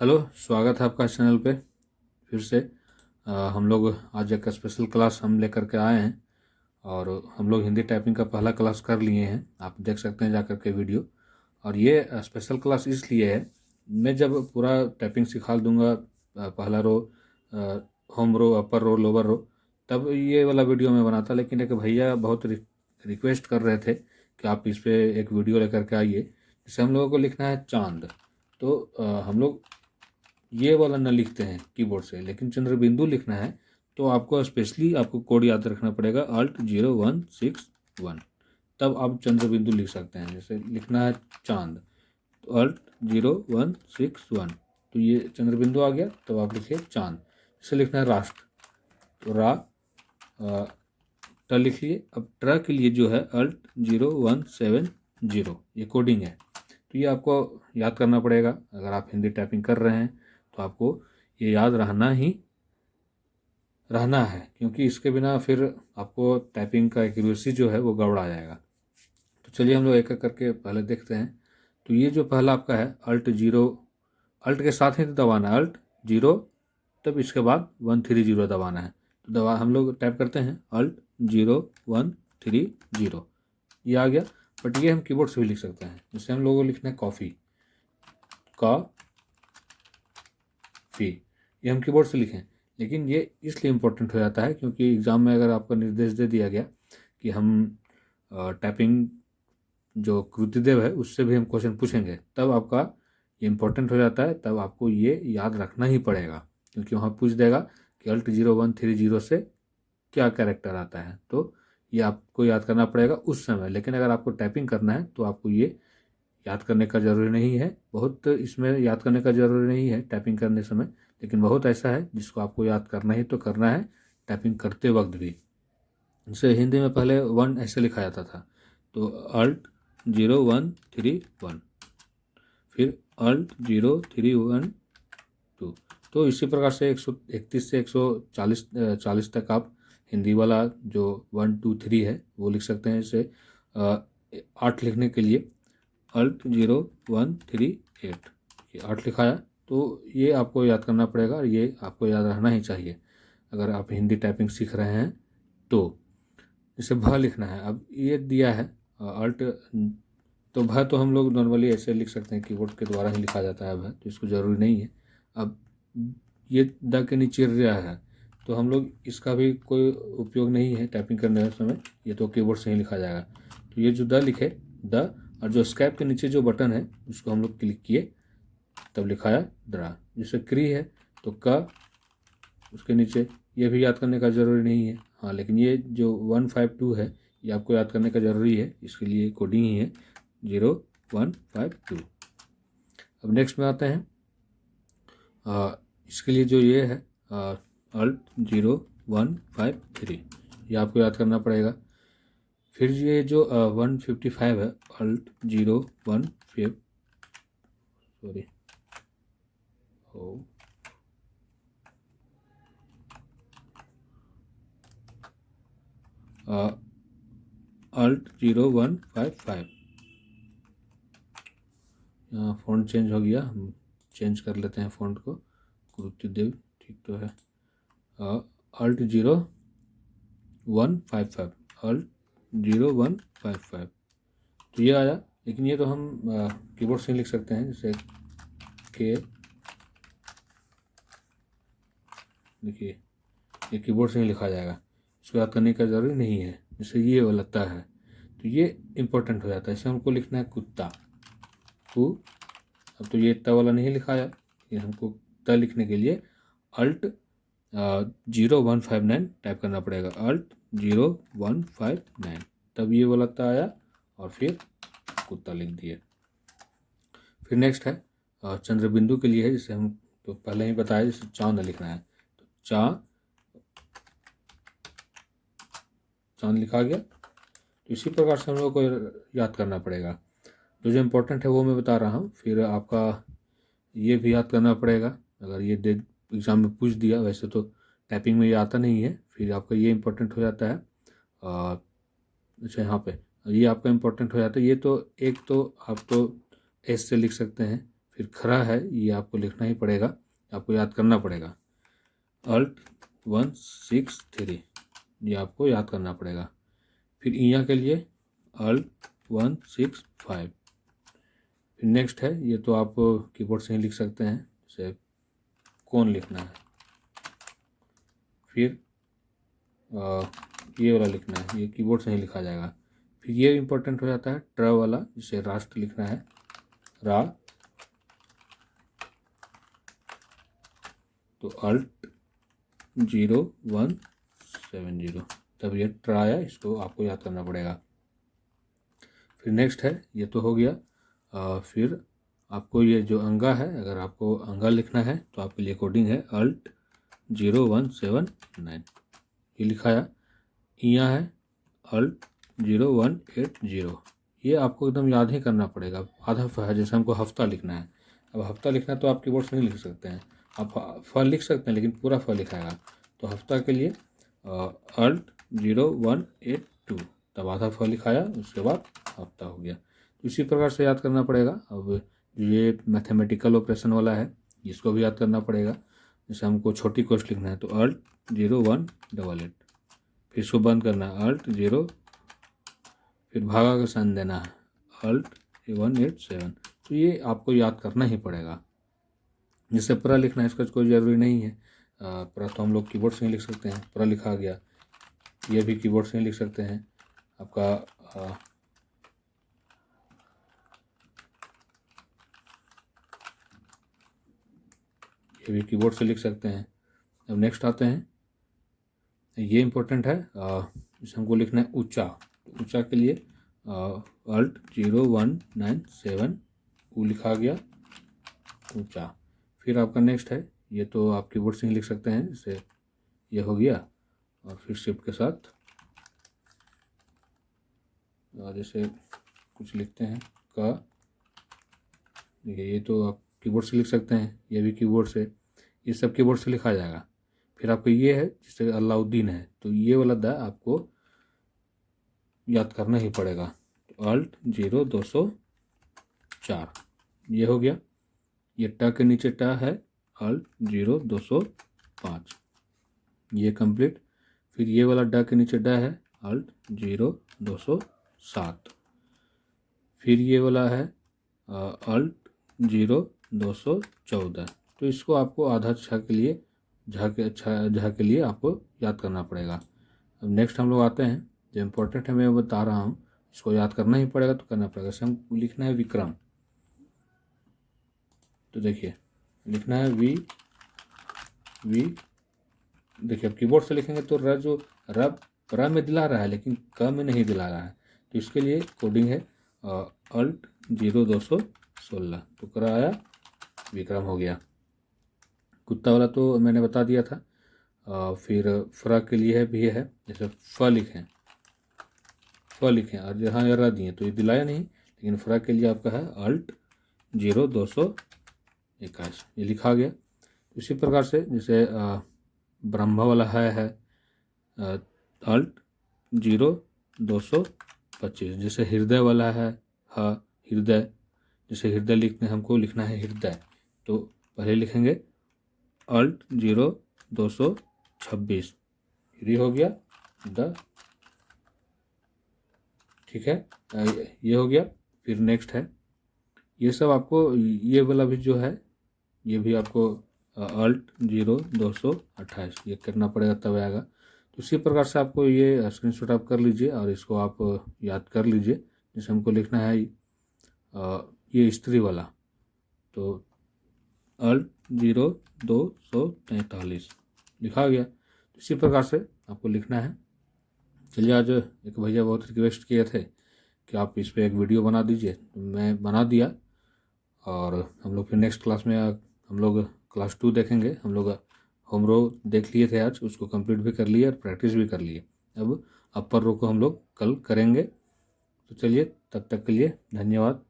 Hello, स्वागत है आपका इस चैनल पे फिर से। हम लोग आज एक स्पेशल क्लास हम लेकर के आए हैं और हम लोग हिंदी टाइपिंग का पहला क्लास कर लिए हैं। आप देख सकते हैं जाकर के वीडियो। और ये स्पेशल क्लास इसलिए है, मैं जब पूरा टाइपिंग सिखा दूंगा, पहला रो, होम रो, अपर रो, लोअर रो, तब ये वाला वीडियो मैं बनाता। लेकिन एक भैया बहुत रिक्वेस्ट कर रहे थे कि आप इस पे एक वीडियो लेकर के आइए, जिससे हम लोगों को लिखना है चांद। तो हम लोग ये वाला न लिखते हैं कीबोर्ड से, लेकिन चंद्र बिंदु लिखना है तो आपको स्पेशली आपको कोड याद रखना पड़ेगा Alt0161। तब आप चंद्र बिंदु लिख सकते हैं। जैसे लिखना है चांद तो Alt0161, तो ये चंद्र बिंदु आ गया, तब आप लिखिए चांद। जैसे लिखना है राष्ट्र तो रा ट लिख लिए। अब ट्र के लिए जो है Alt0170, ये कोडिंग है। तो ये आपको याद करना पड़ेगा। अगर आप हिंदी टाइपिंग कर रहे हैं तो आपको ये याद रहना है, क्योंकि इसके बिना फिर आपको टाइपिंग का एक्यूरेसी जो है वो गड़बड़ा जाएगा। तो चलिए हम लोग एक एक करके पहले देखते हैं। तो ये जो पहला आपका है Alt0, अल्ट के साथ ही तो दबाना है Alt0, तब इसके बाद 130 दबाना है। तो दबा हम लोग टाइप करते हैं Alt0130, ये आ गया। बट ये हम कीबोर्ड से भी लिख सकते हैं। जैसे हम लोगों को लिखना है कॉफ़ी, ये हम कीबोर्ड से लिखें। लेकिन ये इसलिए इम्पोर्टेंट हो जाता है क्योंकि एग्ज़ाम में अगर आपका निर्देश दे दिया गया कि हम टाइपिंग जो कृतिदेव है उससे भी हम क्वेश्चन पूछेंगे, तब आपका ये इम्पोर्टेंट हो जाता है। तब आपको ये याद रखना ही पड़ेगा, क्योंकि वहाँ पूछ देगा कि Alt0130 से क्या कैरेक्टर आता है। तो ये आपको याद करना पड़ेगा उस समय। लेकिन अगर आपको टाइपिंग करना है तो आपको ये याद करने का ज़रूरी नहीं है। बहुत इसमें याद करने का ज़रूरी नहीं है टाइपिंग करने समय, लेकिन बहुत ऐसा है जिसको आपको याद करना ही तो करना है टाइपिंग करते वक्त भी। जैसे हिंदी में पहले 1 ऐसे लिखा जाता था, तो Alt0131, फिर Alt0312। तो इसी प्रकार से 131 से 140 तक आप हिंदी वाला जो 1 2 3 है वो लिख सकते हैं। इसे 8 लिखने के लिए Alt0138, ये 8 लिखाया। तो ये आपको याद करना पड़ेगा और ये आपको याद रहना ही चाहिए अगर आप हिंदी टाइपिंग सीख रहे हैं तो। जैसे भ लिखना है, अब ये दिया है अल्ट, तो भ तो हम लोग नॉर्मली ऐसे लिख सकते हैं, कीबोर्ड के द्वारा ही लिखा जाता है भ, तो इसको ज़रूरी नहीं है। अब ये द के नीचे र है, तो हम लोग इसका भी कोई उपयोग नहीं है टाइपिंग करने समय, ये तो कीबोर्ड से ही लिखा जाएगा। तो ये जो द लिखे द, और जो स्कैप के नीचे जो बटन है उसको हम लोग क्लिक किए, तब लिखाया द्रा। जैसे क्री है तो क, उसके नीचे, ये भी याद करने का ज़रूरी नहीं है। हाँ, लेकिन ये जो 152 है ये आपको याद करने का ज़रूरी है, इसके लिए कोडिंग ही है 0152। अब नेक्स्ट में आते हैं। इसके लिए जो ये है Alt0153, ये आपको याद करना पड़ेगा। फिर ये जो 155 है Alt01, सॉरी Alt0155। यहाँ फ़ॉन्ट चेंज हो गया, हम चेंज कर लेते हैं फ़ॉन्ट को। कृतिदेव ठीक तो है। Alt0155, Alt0155, तो ये आया। लेकिन ये तो हम कीबोर्ड से लिख सकते हैं। जैसे के, देखिए ये कीबोर्ड से ही लिखा जाएगा, इसको याद करने का ज़रूरी नहीं है। जैसे ये वाला ता है तो ये इम्पोर्टेंट हो जाता है। इसे हमको लिखना है कुत्ता, कु। अब तो ये ता वाला नहीं लिखा है, ये हमको त लिखने के लिए Alt0159 टाइप करना पड़ेगा, Alt0159, तब ये वाला ता आया और फिर कुत्ता लिख दिए। फिर नेक्स्ट है चंद्र बिंदु के लिए है, जिसे हम तो पहले ही बताया, जैसे चांद लिखना है तो चांद लिखा गया। तो इसी प्रकार से हम लोग को याद करना पड़ेगा। जो इम्पोर्टेंट है वो मैं बता रहा हूँ, फिर आपका ये भी याद करना पड़ेगा। अगर ये दे एग्ज़ाम में पूछ दिया, वैसे तो टाइपिंग में ये आता नहीं है, फिर आपका ये इम्पोर्टेंट हो जाता है। अच्छा, यहाँ पे ये आपका इम्पोर्टेंट हो जाता है। ये तो एक तो आप तो एस से लिख सकते हैं, फिर खड़ा है, ये आपको लिखना ही पड़ेगा, आपको याद करना पड़ेगा। Alt 163 ये आपको याद करना पड़ेगा। फिर ईया के लिए Alt 165। फिर नेक्स्ट है, ये तो आप कीबोर्ड से ही लिख सकते हैं, जैसे कौन लिखना है। फिर ये वाला लिखना है, ये कीबोर्ड से ही लिखा जाएगा। फिर ये इम्पोर्टेंट हो जाता है ट्र वाला, जिसे राष्ट्र लिखना है, रा, तो Alt 0170, तब ये ट्र आया, इसको आपको याद करना पड़ेगा। फिर नेक्स्ट है, ये तो हो गया। फिर आपको ये जो अंगा है, अगर आपको अंगा लिखना है तो आपके लिए कोडिंग है Alt 0179, ये लिखाया। ईया है Alt 0180, ये आपको एकदम याद ही करना पड़ेगा। आधा फ है, जैसे हमको हफ्ता लिखना है, अब हफ्ता लिखना है तो आप कीबोर्ड से नहीं लिख सकते हैं, आप फ लिख सकते हैं, लेकिन पूरा फ लिखाएगा। तो हफ्ता के लिए Alt 0182, तब आधा फ लिखाया, उसके बाद हफ्ता हो गया। तो इसी प्रकार से याद करना पड़ेगा। अब ये मैथमेटिकल ऑपरेशन वाला है, इसको भी याद करना पड़ेगा। जैसे हमको छोटी कोष्ठ लिखना है तो Alt 0188, फिर इसको बंद करना है Alt 0, फिर भागा का साइन देना है Alt 187। तो ये आपको याद करना ही पड़ेगा। जैसे पूरा लिखना है, इसका कोई ज़रूरी नहीं है। पूरा तो हम लोग कीबोर्ड से ही लिख सकते हैं, पूरा लिखा गया। ये भी कीबोर्ड से ही लिख सकते हैं, आपका ये भी कीबोर्ड से लिख सकते हैं। अब नेक्स्ट आते हैं, ये इम्पोर्टेंट है, इसे हमको लिखना है ऊंचा। ऊंचा के लिए Alt 0197, वो लिखा गया ऊंचा। फिर आपका नेक्स्ट है, ये तो आप कीबोर्ड से ही लिख सकते हैं, जैसे ये हो गया। और फिर शिफ्ट के साथ जैसे कुछ लिखते हैं का, ये तो आप कीबोर्ड से लिख सकते हैं, ये भी कीबोर्ड से, ये सब कीबोर्ड से लिखा जाएगा। फिर आपको ये है, जैसे अलाउद्दीन है, तो ये वाला द आपको याद करना ही पड़ेगा। तो Alt 0204, ये हो गया। ये ट के नीचे ट है Alt 0205, ये कंप्लीट। फिर ये वाला ड के नीचे ड है Alt 0207। फिर ये वाला है Alt 0214। तो इसको आपको आधा झ के लिए झ के लिए आपको याद करना पड़ेगा। अब नेक्स्ट हम लोग आते हैं, जो इम्पोर्टेंट है मैं बता रहा हूँ, इसको याद करना ही पड़ेगा, तो करना पड़ेगा। जैसे हमको लिखना है विक्रम, तो देखिए लिखना है वी, देखिए अब कीबोर्ड से लिखेंगे तो र जो र में दिला रहा है, लेकिन क में नहीं दिला रहा है। तो इसके लिए कोडिंग है Alt 0216, तो कराया विक्रम हो गया। कुत्ता वाला तो मैंने बता दिया था। फिर फ्रा के लिए भी है, जैसे फ लिखें, और जहाँ र दिए तो ये दिलाया नहीं, लेकिन फ्रा के लिए आपका है Alt 0221, ये लिखा गया। इसी प्रकार से जैसे ब्रह्मा वाला है Alt 0225, जैसे हृदय वाला है हृदय, जैसे हृदय लिखने हमको लिखना है हृदय, तो पहले लिखेंगे Alt 0226, ये हो गया द, ठीक है, ये हो गया। फिर नेक्स्ट है, ये सब आपको, ये वाला भी जो है, ये भी आपको Alt 0228 ये करना पड़ेगा, तब आएगा। तो इसी प्रकार से आपको ये स्क्रीनशॉट आप कर लीजिए और इसको आप याद कर लीजिए। जैसे हमको लिखना है ये स्त्री वाला, तो Alt 0243 लिखा गया। तो इसी प्रकार से आपको लिखना है। चलिए, आज एक भैया बहुत रिक्वेस्ट किए थे कि आप इस पर एक वीडियो बना दीजिए, तो मैं बना दिया। और हम लोग फिर नेक्स्ट क्लास में हम लोग क्लास 2 देखेंगे। हम लोग होम रो देख लिए थे आज, उसको कंप्लीट भी कर लिए और प्रैक्टिस भी कर लिए। अब अपर रो को हम लोग कल करेंगे। तो चलिए, तब तक के लिए धन्यवाद।